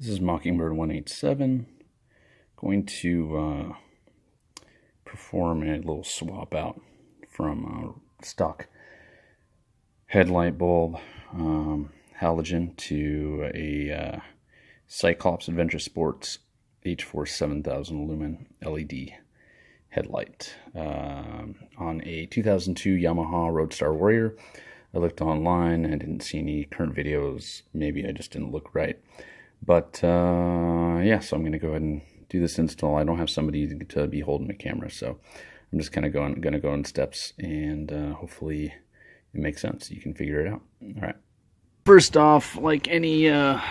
This is Mockingbird 187. Going to perform a little swap out from stock headlight bulb halogen to a Cyclops Adventure Sports H4 7000 lumen LED headlight on a 2002 Yamaha Road Star Warrior. I looked online, I didn't see any current videos, maybe I just didn't look right. But yeah, so I'm going to go ahead and do this install. I don't have somebody to be holding the camera, so I'm just kind of going to go in steps, and hopefully it makes sense. You can figure it out. All right. First off, like anything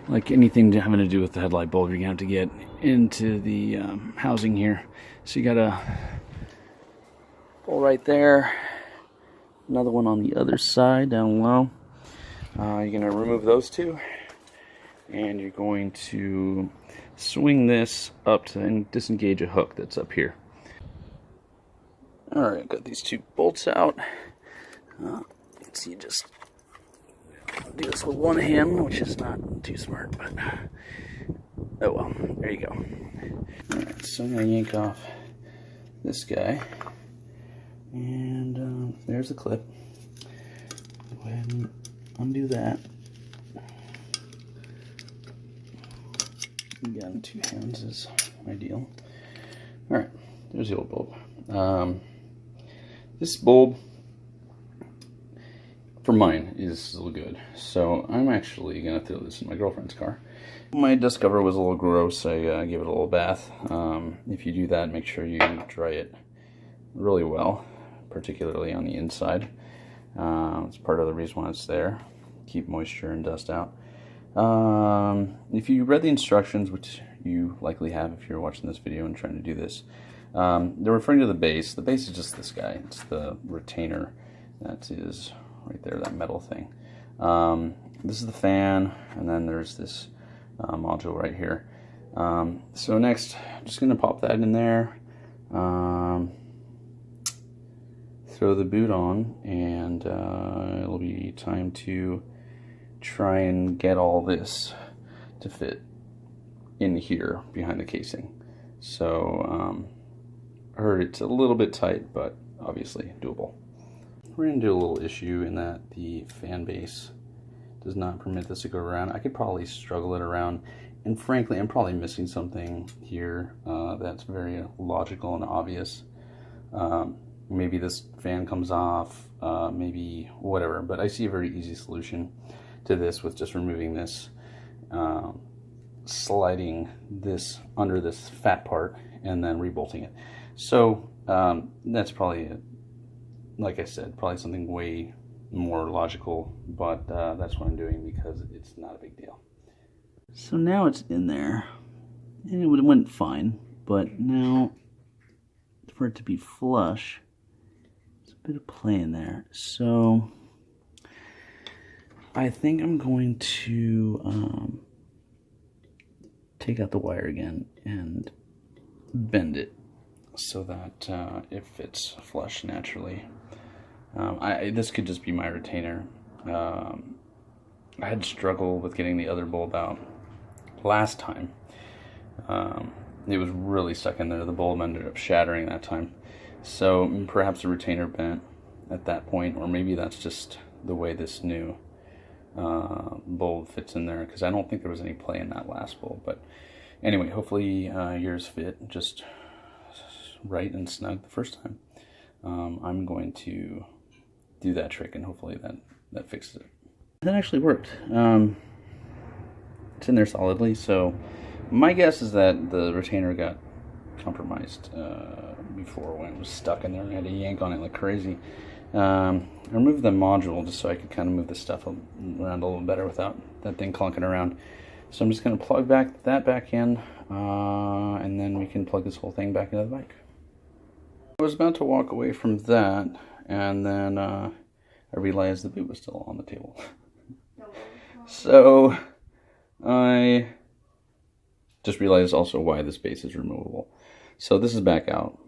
having to do with the headlight bulb, you're gonna have to get into the housing here. So you got a hole right there, another one on the other side down low. You're gonna remove those two, and you're going to swing this up to and disengage a hook that's up here. All right, got these two bolts out. So you just do this with one hand, which is not too smart, but oh well, there you go. Alright, so I'm going to yank off this guy, and there's the clip. Go ahead and undo that. Got in two hands is ideal. Alright, there's the old bulb. This bulb for mine is still good, so I'm actually going to throw this in my girlfriend's car. My dust cover was a little gross. I gave it a little bath. If you do that, make sure you dry it really well, particularly on the inside. It's part of the reason why it's there. Keep moisture and dust out. If you read the instructions, which you likely have if you're watching this video and trying to do this, they're referring to the base. The base is just this guy. It's the retainer that is right there, that metal thing. This is the fan, and then there's this module right here. So next, I'm just going to pop that in there, throw the boot on, and it'll be time to try and get all this to fit in here behind the casing. So I heard it's a little bit tight, but obviously doable. We're going to do a little issue in that the fan base does not permit this to go around. I could probably struggle it around, and frankly I'm probably missing something here that's very logical and obvious. Maybe this fan comes off, maybe whatever, but I see a very easy solution to this with just removing this, sliding this under this fat part, and then rebolting it. So that's probably, like I said, probably something way more logical, but that's what I'm doing because it's not a big deal. So now it's in there, and it went fine, but now for it to be flush, there's a bit of play in there. So I think I'm going to take out the wire again and bend it so that it fits flush naturally. This could just be my retainer. I had struggled with getting the other bulb out last time. It was really stuck in there. The bulb ended up shattering that time. So perhaps the retainer bent at that point, or maybe that's just the way this new bulb fits in there, because I don't think there was any play in that last bulb. But anyway, hopefully yours fit just right and snug the first time. I'm going to do that trick, and hopefully that fixes it. That actually worked. It's in there solidly, so my guess is that the retainer got compromised before when it was stuck in there, and I had to yank on it like crazy. I removed the module just so I could kind of move the stuff around a little better without that thing clunking around. So I'm just going to plug that back in, and then we can plug this whole thing back into the bike. I was about to walk away from that, and then I realized the boot was still on the table. So I just realized also why this base is removable. So this is back out.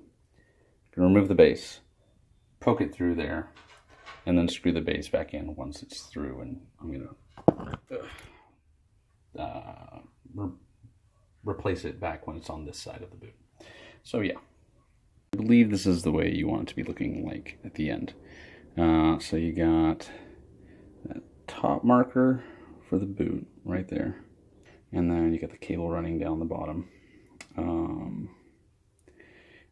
I'm going to remove the base, poke it through there, and then screw the base back in once it's through. And I'm going to replace it back when it's on this side of the boot. So yeah, I believe this is the way you want it to be looking like at the end. So you got that top marker for the boot right there, and then you got the cable running down the bottom,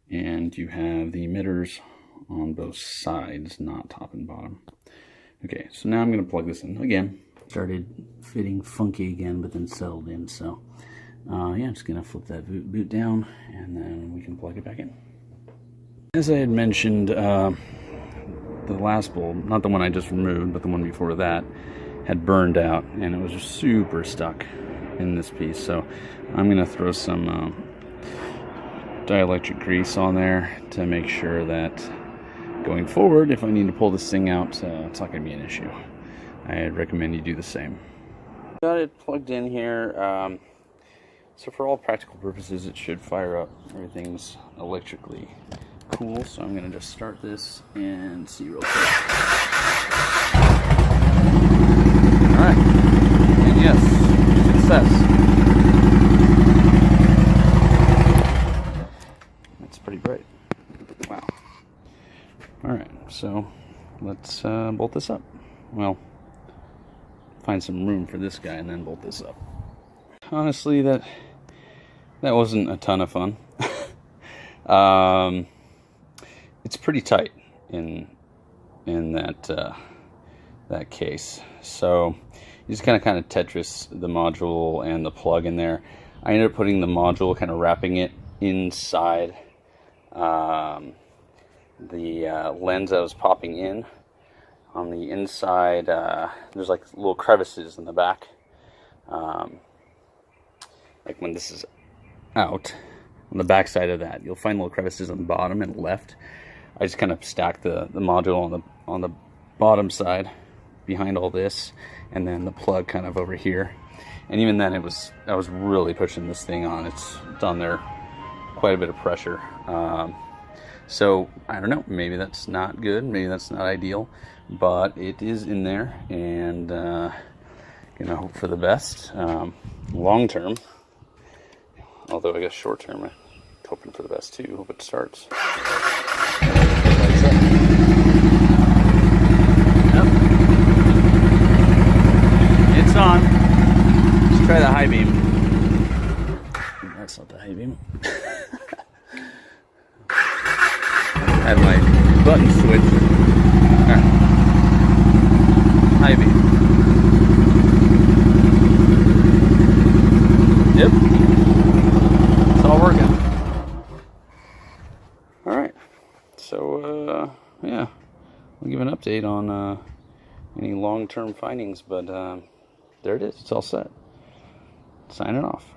and you have the emitters on both sides, not top and bottom. Okay, so now I'm going to plug this in again. Started fitting funky again, but then settled in. So yeah, I'm just going to flip that boot down, and then we can plug it back in. As I had mentioned, the last bulb, not the one I just removed, but the one before that, had burned out, and it was just super stuck in this piece. So I'm going to throw some dielectric grease on there to make sure that going forward, if I need to pull this thing out, it's not going to be an issue. I'd recommend you do the same. Got it plugged in here. So for all practical purposes, it should fire up. Everything's electrically cool. So I'm going to just start this and see real quick. Alright. And yes, success. That's pretty bright. Wow. Alright, so let's bolt this up. Well, find some room for this guy and then bolt this up. Honestly, that wasn't a ton of fun. It's pretty tight in that that case. So you just kind of Tetris the module and the plug in there. I ended up putting the module, kind of wrapping it inside the lens that was popping in. On the inside, there's like little crevices in the back. Like when this is out, on the back side of that, you'll find little crevices on the bottom and left. I just kind of stacked the module on the bottom side behind all this, and then the plug kind of over here. And even then, I was really pushing this thing on. It's on there quite a bit of pressure. So I don't know, maybe that's not good, maybe that's not ideal, but it is in there, and gonna hope for the best. Long term, although I guess short term, I'm hoping for the best too. Hope it starts. Yep. It's on. Let's try the high beam. That's not the high beam. Had my button switch. Right. High beam. Yep. It's all working. Alright. So, yeah. I'll give an update on any long-term findings, but there it is. It's all set. Signing off.